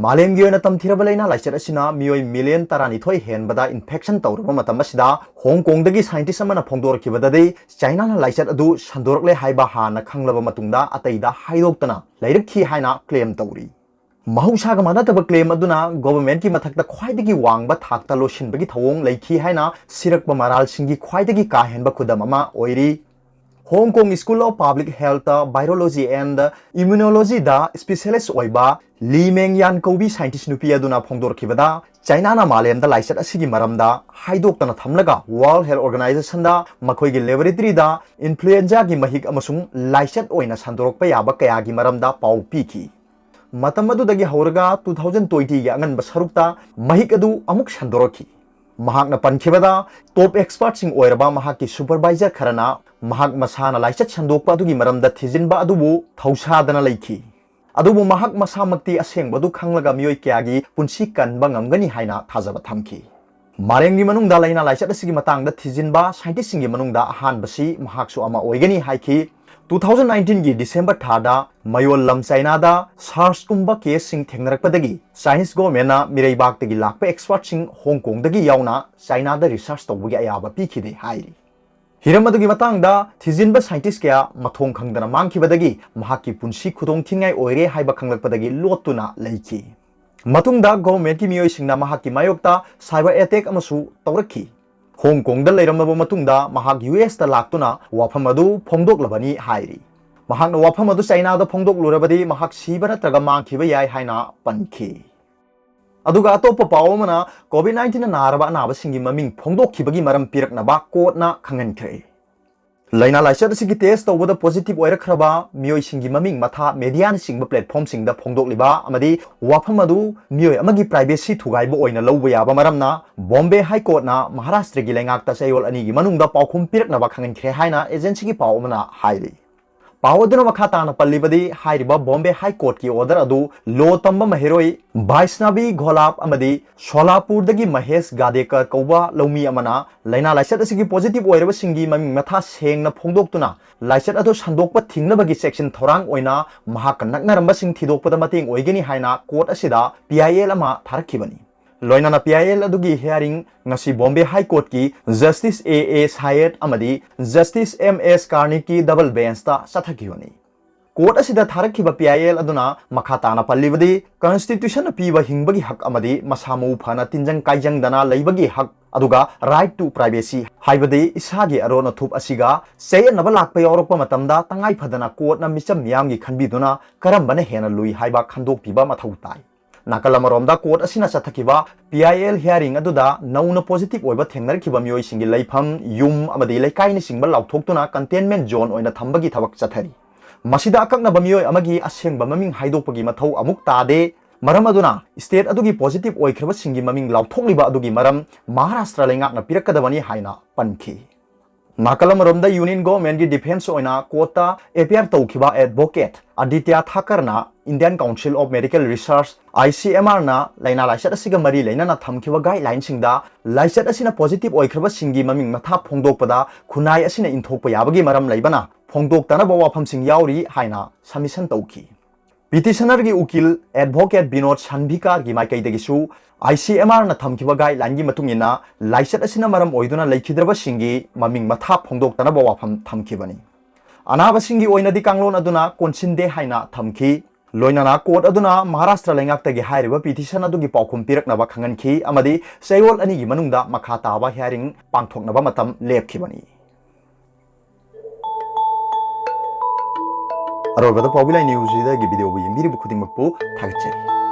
मालेमगी ओइना तमथिरब लैना लाइचर असिना मियोय million तरानिथोय हेनबदा infection तौरब मतम असिदा हांगकांगदगी साइंटिस्ट अमना फोंदोरखिबददि चाइनाना लाइचर अदु संदोरकले हाइबा हाना खंगलब मतुंगदा अतैदा हाइदोक्तना लैरखि हाइना क्लेम तौरी महौसाग मानतब क्लेम अदुना गवर्नमेंट की मथक्ता ख्वाइदगी वांगबा थाक्ता लोसिनबगी थवोंग लैखि हाइना सिरकबा मरालसिंगी ख्वाइदगी काहेनबा खुदम अमा ओइरी Hong Kong School of Public Health, Virology and Immunology da specialist oiba Li Mengyan Kobi scientist nupi aduna phongdor khibada China na malem da laisat asigi maramda haidok tana thamlaga World Health Organization da makhoi gi laboratory da influenza gi mahik amasung laisat oina sandorok pa yaba kaya gi maramda pau piki matam adu dagi hauraga 2020 gi angan basarukta mahik adu amuk sandorokhi mahakna pankhibada top expert sing oiraba mahaki supervisor kharana mahak masana laichat sandokpa adugi maramda thijinba adubu thausadana leikhi adubu mahak masamakti asengba du khanglaga miyoi kyagi punsi kanba ngamgani haina thajaba thamki marengi manungda laina laichat asigi matangda thijinba scientist singi manungda ahan basi mahaksu ama oigani haiki 2019 gi December thada mayol lam China da SARS kumba case sing thengnarakpadagi Chinese government na mireibak tagi lakpa expert sing Hong Kong dagi yauna China da research tawgi ayaba pikhide hairi hiramadu matang da thijinba scientist kya mathong khangdana mangkhibadagi mahaki punsi khudong thingai oire haiba khanglakpadagi lotuna leiki matungda government ki miyoi singna mahaki mayokta cyber attack amasu tawrakhi Hong Kong da leiramaba matungda mahak US da laktuna wafam adu phongdoklabani hairi mahakna wafam adu China da phongdoklurabadi mahak siba natraga mangkhiba yai haina pankhi aduga atopa pawmana COVID-19 na naraba anaba singi maming phongdokhibagi maram piraknaba court na khangankhre laina laisat sigi test tawbada positive oirakhraba miyoi singi maming matha median singba platform singda phongdokliba amadi wafam adu miyoi amagi privacy thugaiba oina lawba yaba maramna Bombay High Court na Maharashtra gi lengakta sayol ani gi manungda pawkhum piraknaba khangankhre haina agency gi pawmana hairi pawduna makhata na pallibadi hairiba Bombay High Court ki order adu law tamba mahiroi Vaishnavi Gholap amadi Solapur dagi Mahesh Gadekar kauba lawmi amana laina laisat asigi positive oiraba singi maming matha sengna phongdoktuna laisat adu sandokpa thingnabagi section thorang oina mahak naknaramba sing thidokpada mateng oigani haina court asida PIL ama tharakhibani loinana PIL adugi hearing ngasi Bombay High Court ki Justice AA Syed amadi Justice MS Karni ki double bench ta sathakibani court asida tharakhiba PIL aduna makhata na pallibadi constitution piba hingbagi hak amadi masamu phana tinjang kaijang dana leibagi hak aduga right to privacy haibadi isagi arona thup asiga say naba lakpa yorokpa matamda tangai phadana court na micham miyamgi khanbiduna karambana hena lui haiba khandok piba mathau tai Nakalamaromda court asina sathakiba PIL hearing aduda nauna positive oiba thengnarkhiba miyoi singi leifam yum amadi leikai ni singba lauthoktuna containment zone oina thambagi thabak chathari masida akaknaba miyoi amagi asengba maming haidokpagi mathau amuk tade maram aduna state adugi positive oikhriba singi maming lauthokliba adugi maram Maharashtra lengakna pirakadabani haina pankhi Nakalamaromda Union Government gi defense oina kota appear tawkhiba advocate Aditya Thakur na Indian Council of Medical Research ICMR na laina laisat asiga mari laina na thamkhiba guideline singda laisat asina positive oikhriba singi maming matha phongdokpada khunai asina inthokpa yabagi maram leibana phongdoktana bawafam sing yauri haina submission tawki petitioner gi ukil advocate Binod Sanbhikar gi maikaidagisu ICMR na thamkiba guideline gi matungina laisat asina maram oiduna leikhidraba singi maming matha phongdoktana bawafam thamkhibani anaba singi oinadi kanglon aduna konsinde haina thamki loinana court aduna Maharashtra lengakta gi hairiba petition adugi pawkhum piraknaba khanganki amadi sayol ani gi manungda makha taba hearing pangthoknaba matam lepkhibani arobada Pobilai News da gi video bu yingiri bu khuding makpu thagchari